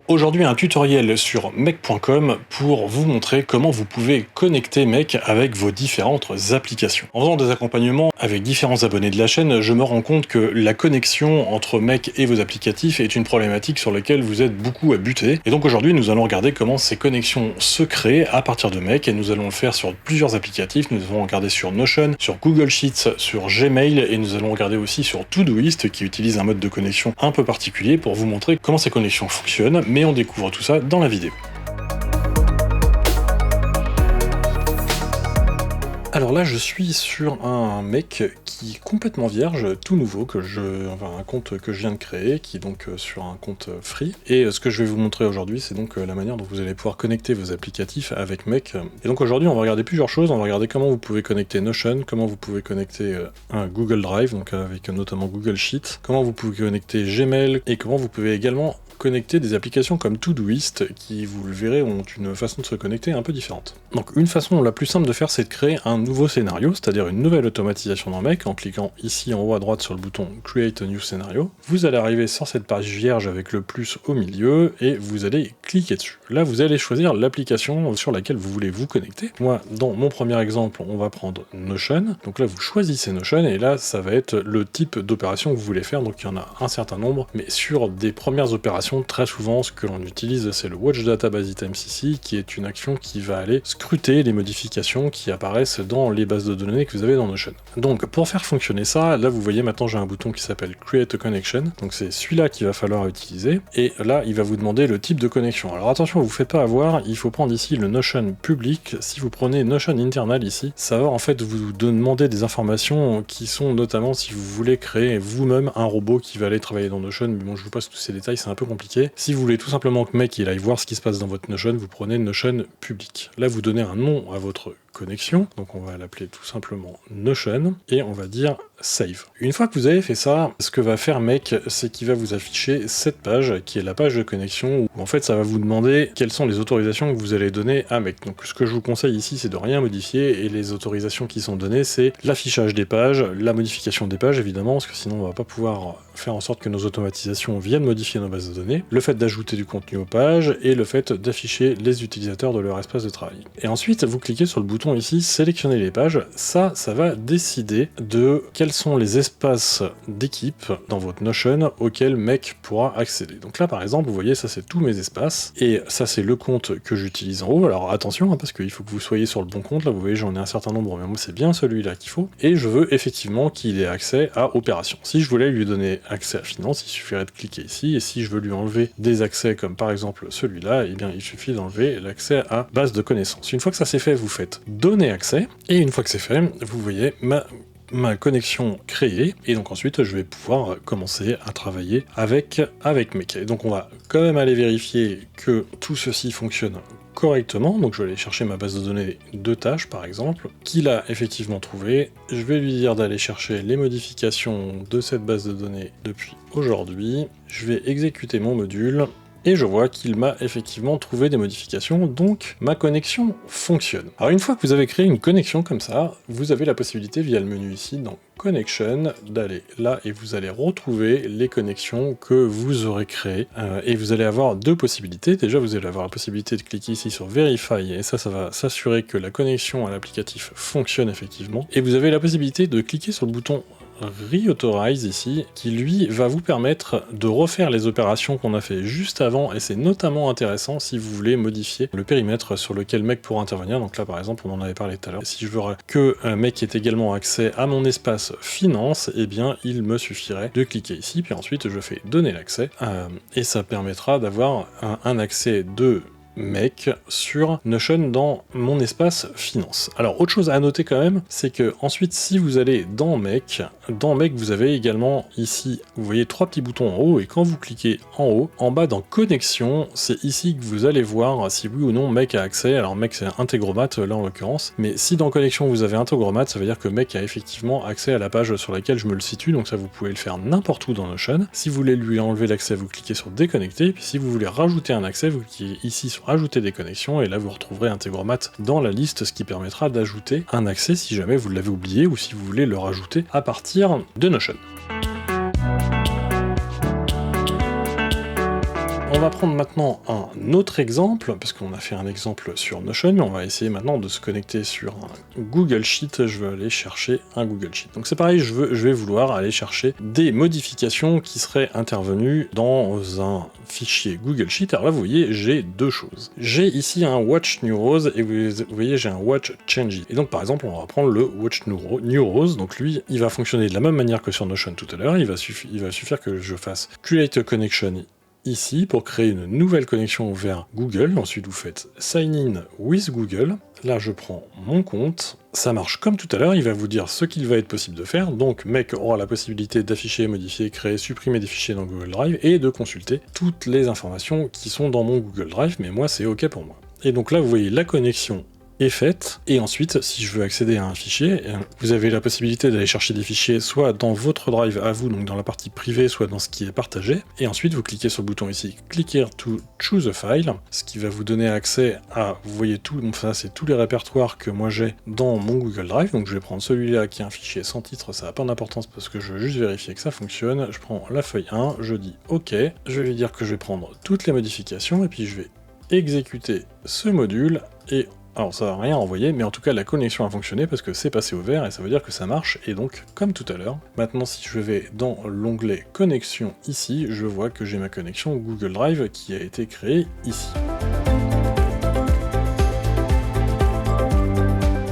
Aujourd'hui, un tutoriel sur mec.com pour vous montrer comment vous pouvez connecter Mec avec vos différentes applications. En faisant des accompagnements avec différents abonnés de la chaîne, je me rends compte que la connexion entre Mec et vos applicatifs est une problématique sur laquelle vous êtes beaucoup à buter. Et donc aujourd'hui, nous allons regarder comment ces connexions se créent à partir de Mec, et nous allons le faire sur plusieurs applicatifs. Nous allons regarder sur Notion, sur Google Sheets, sur Gmail, et nous allons regarder aussi sur Todoist, qui utilise un mode de connexion un peu particulier pour vous montrer comment ces connexions fonctionnent, mais on découvre tout ça dans la vidéo. Alors là, je suis sur un Mec qui est complètement vierge, tout nouveau, un compte que je viens de créer, qui est donc sur un compte free. Et ce que je vais vous montrer aujourd'hui, c'est donc la manière dont vous allez pouvoir connecter vos applicatifs avec Mec. Et donc aujourd'hui, on va regarder plusieurs choses. On va regarder comment vous pouvez connecter Notion, comment vous pouvez connecter un Google Drive, donc avec notamment Google Sheets, comment vous pouvez connecter Gmail, et comment vous pouvez également connecter des applications comme Todoist, qui, vous le verrez, ont une façon de se connecter un peu différente. Donc une façon la plus simple de faire, c'est de créer un nouveau scénario, c'est-à-dire une nouvelle automatisation dans Mec, en cliquant ici en haut à droite sur le bouton Create a New Scenario. Vous allez arriver sur cette page vierge avec le plus au milieu, et vous allez cliquer dessus. Là, vous allez choisir l'application sur laquelle vous voulez vous connecter. Moi, dans mon premier exemple, on va prendre Notion. Donc là, vous choisissez Notion, et là, ça va être le type d'opération que vous voulez faire. Donc il y en a un certain nombre, mais sur des premières opérations, très souvent, ce que l'on utilise, c'est le Watch Database ItemCC, qui est une action qui va aller scruter les modifications qui apparaissent dans les bases de données que vous avez dans Notion. Donc, pour faire fonctionner ça, là, vous voyez, maintenant, j'ai un bouton qui s'appelle Create a Connection. Donc, c'est celui-là qu'il va falloir utiliser. Et là, il va vous demander le type de connexion. Alors, attention, vous ne faites pas avoir, il faut prendre ici le Notion public. Si vous prenez Notion internal ici, ça va en fait vous demander des informations qui sont notamment si vous voulez créer vous-même un robot qui va aller travailler dans Notion. Mais bon, je vous passe tous ces détails, c'est un peu compliqué. Si vous voulez tout simplement que Mec il aille voir ce qui se passe dans votre Notion, vous prenez Notion public. Là, vous donnez un nom à votre connexion, donc on va l'appeler tout simplement Notion, et on va dire Save. Une fois que vous avez fait ça, ce que va faire Mec, c'est qu'il va vous afficher cette page, qui est la page de connexion, où en fait ça va vous demander quelles sont les autorisations que vous allez donner à Mec. Donc ce que je vous conseille ici, c'est de rien modifier, et les autorisations qui sont données, c'est l'affichage des pages, la modification des pages évidemment, parce que sinon on va pas pouvoir faire en sorte que nos automatisations viennent modifier nos bases de données, le fait d'ajouter du contenu aux pages, et le fait d'afficher les utilisateurs de leur espace de travail. Et ensuite, vous cliquez sur le bouton ici, sélectionner les pages, ça va décider de quels sont les espaces d'équipe dans votre Notion auxquels Mec pourra accéder. Donc là, par exemple, vous voyez, ça c'est tous mes espaces, et ça c'est le compte que j'utilise en haut. Alors attention, hein, parce qu'il faut que vous soyez sur le bon compte, là vous voyez, j'en ai un certain nombre, mais moi c'est bien celui-là qu'il faut, et je veux effectivement qu'il ait accès à Opération. Si je voulais lui donner accès à Finance, il suffirait de cliquer ici, et si je veux lui enlever des accès comme par exemple celui-là, eh bien il suffit d'enlever l'accès à base de connaissances. Une fois que ça c'est fait, vous faites donner accès, et une fois que c'est fait, vous voyez ma connexion créée, et donc ensuite je vais pouvoir commencer à travailler avec Mec. Et donc on va quand même aller vérifier que tout ceci fonctionne correctement, donc je vais aller chercher ma base de données de tâches par exemple, qu'il a effectivement trouvé. Je vais lui dire d'aller chercher les modifications de cette base de données depuis aujourd'hui, je vais exécuter mon module, et je vois qu'il m'a effectivement trouvé des modifications, donc ma connexion fonctionne. Alors une fois que vous avez créé une connexion comme ça, vous avez la possibilité via le menu ici, dans Connection, d'aller là et vous allez retrouver les connexions que vous aurez créées. Et vous allez avoir deux possibilités. Déjà, vous allez avoir la possibilité de cliquer ici sur Verify, et ça va s'assurer que la connexion à l'applicatif fonctionne effectivement. Et vous avez la possibilité de cliquer sur le bouton Reauthorize ici, qui lui va vous permettre de refaire les opérations qu'on a fait juste avant, et c'est notamment intéressant si vous voulez modifier le périmètre sur lequel Mec pourra intervenir. Donc là par exemple, on en avait parlé tout à l'heure, si je veux que Mec ait également accès à mon espace finance, eh bien il me suffirait de cliquer ici, puis ensuite je fais donner l'accès, et ça permettra d'avoir un accès de Mec sur Notion dans mon espace finance. Alors autre chose à noter quand même, c'est que ensuite si vous allez dans Mec, vous avez également ici, vous voyez trois petits boutons en haut, et quand vous cliquez en haut, en bas dans connexion, c'est ici que vous allez voir si oui ou non Mec a accès. Alors Mec c'est Integromat là en l'occurrence, mais si dans connexion vous avez Integromat, ça veut dire que Mec a effectivement accès à la page sur laquelle je me le situe, donc ça vous pouvez le faire n'importe où dans Notion. Si vous voulez lui enlever l'accès, vous cliquez sur déconnecter, puis si vous voulez rajouter un accès, vous cliquez ici sur ajouter des connexions, et là vous retrouverez Integromat dans la liste, ce qui permettra d'ajouter un accès si jamais vous l'avez oublié ou si vous voulez le rajouter à partir de Notion. On va prendre maintenant un autre exemple, parce qu'on a fait un exemple sur Notion, mais on va essayer maintenant de se connecter sur un Google Sheet. Je veux aller chercher un Google Sheet. Donc c'est pareil, je vais vouloir aller chercher des modifications qui seraient intervenues dans un fichier Google Sheet. Alors là, vous voyez, j'ai deux choses. J'ai ici un Watch New Rose, et vous voyez, j'ai un Watch Change. Et donc par exemple, on va prendre le Watch New Rose. Donc lui, il va fonctionner de la même manière que sur Notion tout à l'heure. Il va suffire que je fasse Create a Connection ici pour créer une nouvelle connexion vers Google. Ensuite, vous faites Sign in with Google. Là, je prends mon compte. Ça marche comme tout à l'heure. Il va vous dire ce qu'il va être possible de faire. Donc, Mec aura la possibilité d'afficher, modifier, créer, supprimer des fichiers dans Google Drive et de consulter toutes les informations qui sont dans mon Google Drive. Mais moi, c'est OK pour moi. Et donc là, vous voyez la connexion est faite, et ensuite, si je veux accéder à un fichier, vous avez la possibilité d'aller chercher des fichiers soit dans votre drive à vous, donc dans la partie privée, soit dans ce qui est partagé, et ensuite vous cliquez sur le bouton ici, Click here to choose a file, ce qui va vous donner accès à, vous voyez tout, donc ça c'est tous les répertoires que moi j'ai dans mon Google Drive, donc je vais prendre celui-là qui est un fichier sans titre, ça n'a pas d'importance parce que je veux juste vérifier que ça fonctionne, je prends la feuille 1, je dis OK, je vais lui dire que je vais prendre toutes les modifications, et puis je vais exécuter ce module, et alors ça va rien envoyer, mais en tout cas la connexion a fonctionné parce que c'est passé au vert et ça veut dire que ça marche, et donc comme tout à l'heure, maintenant si je vais dans l'onglet connexion ici, je vois que j'ai ma connexion Google Drive qui a été créée ici.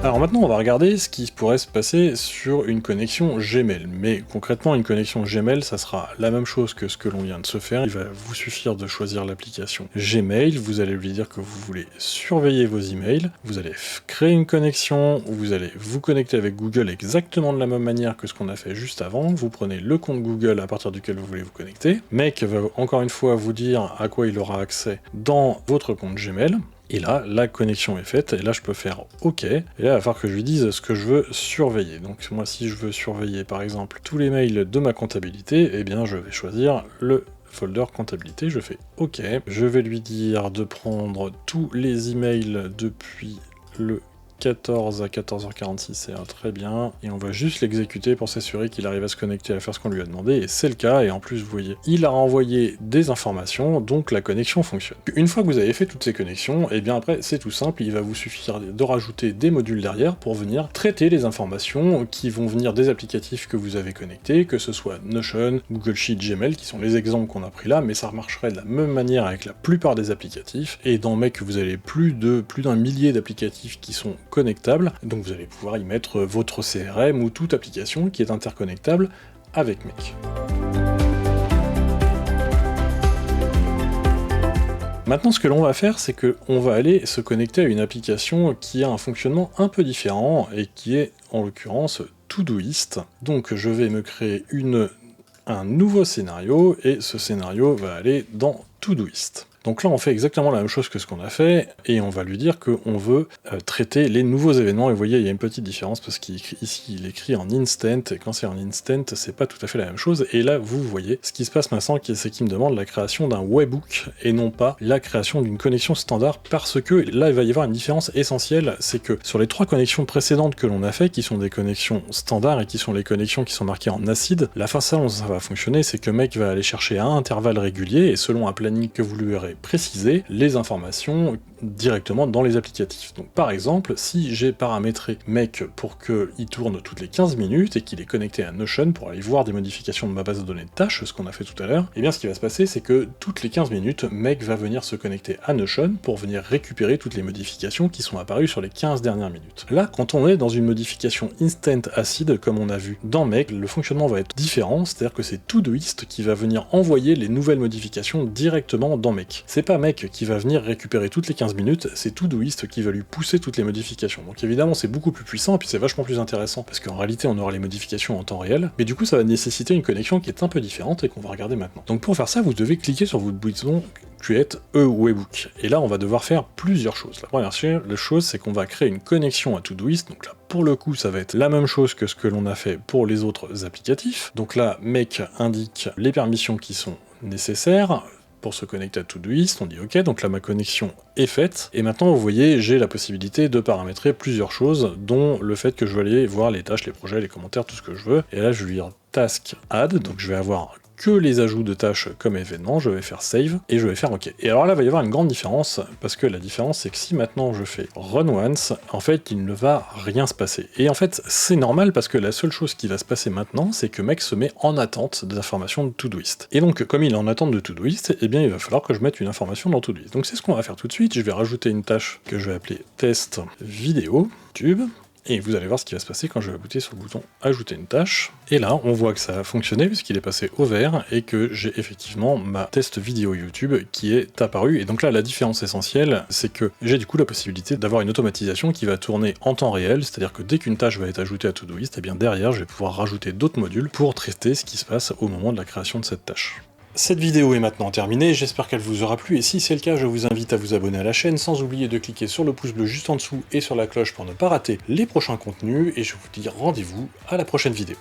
Alors maintenant, on va regarder ce qui pourrait se passer sur une connexion Gmail. Mais concrètement, une connexion Gmail, ça sera la même chose que ce que l'on vient de se faire. Il va vous suffire de choisir l'application Gmail. Vous allez lui dire que vous voulez surveiller vos emails. Vous allez créer une connexion. Vous allez vous connecter avec Google exactement de la même manière que ce qu'on a fait juste avant. Vous prenez le compte Google à partir duquel vous voulez vous connecter. Mec va encore une fois vous dire à quoi il aura accès dans votre compte Gmail. Et là, la connexion est faite, et là je peux faire OK, et là il va falloir que je lui dise ce que je veux surveiller. Donc moi si je veux surveiller par exemple tous les mails de ma comptabilité, eh bien je vais choisir le folder comptabilité, je fais OK. Je vais lui dire de prendre tous les emails depuis le 14 à 14h46, c'est très bien, et on va juste l'exécuter pour s'assurer qu'il arrive à se connecter à faire ce qu'on lui a demandé, et c'est le cas, et en plus vous voyez, il a renvoyé des informations, donc la connexion fonctionne. Une fois que vous avez fait toutes ces connexions, et bien après c'est tout simple, il va vous suffire de rajouter des modules derrière pour venir traiter les informations qui vont venir des applicatifs que vous avez connectés, que ce soit Notion, Google Sheet, Gmail, qui sont les exemples qu'on a pris là, mais ça marcherait de la même manière avec la plupart des applicatifs, et dans Mec vous avez plus d'un millier d'applicatifs qui sont connectable, donc vous allez pouvoir y mettre votre CRM ou toute application qui est interconnectable avec Mec. Maintenant, ce que l'on va faire, c'est qu'on va aller se connecter à une application qui a un fonctionnement un peu différent et qui est, en l'occurrence, Todoist. Donc je vais me créer un nouveau scénario, et ce scénario va aller dans Todoist. Donc là, on fait exactement la même chose que ce qu'on a fait, et on va lui dire qu'on veut traiter les nouveaux événements, et vous voyez, il y a une petite différence, parce qu'ici, il écrit en instant, et quand c'est en instant, c'est pas tout à fait la même chose, et là, vous voyez, ce qui se passe maintenant, c'est qu'il me demande la création d'un webhook, et non pas la création d'une connexion standard, parce que là, il va y avoir une différence essentielle, c'est que sur les 3 connexions précédentes que l'on a fait, qui sont des connexions standards, et qui sont les connexions qui sont marquées en acide, la façon dont ça va fonctionner, c'est que Mec va aller chercher à un intervalle régulier, et selon un planning que vous lui aurez préciser les informations directement dans les applicatifs. Donc par exemple, si j'ai paramétré Mec pour qu'il tourne toutes les 15 minutes et qu'il est connecté à Notion pour aller voir des modifications de ma base de données de tâches, ce qu'on a fait tout à l'heure, et bien ce qui va se passer, c'est que toutes les 15 minutes, Mec va venir se connecter à Notion pour venir récupérer toutes les modifications qui sont apparues sur les 15 dernières minutes. Là, quand on est dans une modification instant acide, comme on a vu dans Mec, le fonctionnement va être différent, c'est-à-dire que c'est Todoist qui va venir envoyer les nouvelles modifications directement dans Mec. C'est pas Mec qui va venir récupérer toutes les 15 minutes, c'est Todoist qui va lui pousser toutes les modifications. Donc évidemment c'est beaucoup plus puissant, et puis c'est vachement plus intéressant, parce qu'en réalité on aura les modifications en temps réel, mais du coup ça va nécessiter une connexion qui est un peu différente et qu'on va regarder maintenant. Donc pour faire ça, vous devez cliquer sur votre bouton Create a Webhook, et là on va devoir faire plusieurs choses. La première chose, c'est qu'on va créer une connexion à Todoist, donc là pour le coup ça va être la même chose que ce que l'on a fait pour les autres applicatifs. Donc là, Mec indique les permissions qui sont nécessaires pour se connecter à Todoist, on dit OK, donc là ma connexion est faite, et maintenant vous voyez, j'ai la possibilité de paramétrer plusieurs choses, dont le fait que je vais aller voir les tâches, les projets, les commentaires, tout ce que je veux, et là je vais lui dire Task Add, donc je vais avoir que les ajouts de tâches comme événement, je vais faire save, et je vais faire OK. Et alors là, il va y avoir une grande différence, parce que la différence, c'est que si maintenant je fais run once, en fait, il ne va rien se passer. Et en fait, c'est normal, parce que la seule chose qui va se passer maintenant, c'est que mec se met en attente des informations de Todoist. Et donc, comme il est en attente de Todoist, eh bien, il va falloir que je mette une information dans Todoist. Donc c'est ce qu'on va faire tout de suite, je vais rajouter une tâche que je vais appeler test vidéo, tube, et vous allez voir ce qui va se passer quand je vais appuyer sur le bouton ajouter une tâche. Et là, on voit que ça a fonctionné puisqu'il est passé au vert et que j'ai effectivement ma test vidéo YouTube qui est apparue. Et donc là, la différence essentielle, c'est que j'ai du coup la possibilité d'avoir une automatisation qui va tourner en temps réel, c'est-à-dire que dès qu'une tâche va être ajoutée à Todoist, et bien derrière, je vais pouvoir rajouter d'autres modules pour traiter ce qui se passe au moment de la création de cette tâche. Cette vidéo est maintenant terminée, j'espère qu'elle vous aura plu, et si c'est le cas, je vous invite à vous abonner à la chaîne, sans oublier de cliquer sur le pouce bleu juste en dessous et sur la cloche pour ne pas rater les prochains contenus, et je vous dis rendez-vous à la prochaine vidéo.